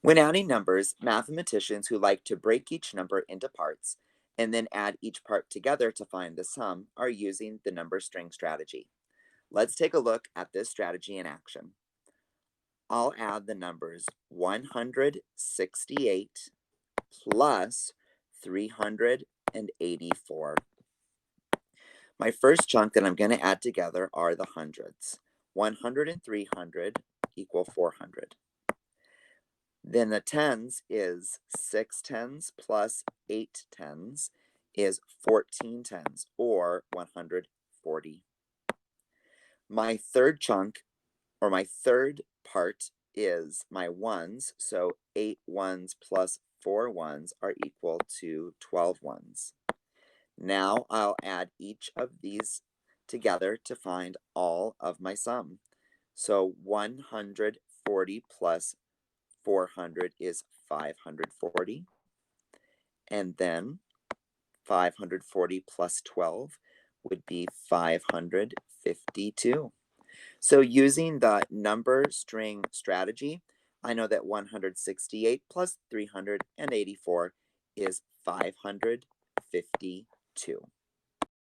When adding numbers, mathematicians who like to break each number into parts and then add each part together to find the sum are using the number string strategy. Let's take a look at this strategy in action. I'll add the numbers 168 plus 384. My first chunk that I'm going to add together are the hundreds. 100 and 300 equal 400. Then the tens is 6 tens plus 8 tens is 14 tens, or 140. My third chunk, or my third part, is my ones, so 8 ones plus 4 ones are equal to 12 ones. Now I'll add each of these together to find all of my sum. So 140 plus 400 is 540. And then 540 plus 12 would be 552. So using the number string strategy, I know that 168 plus 384 is 552.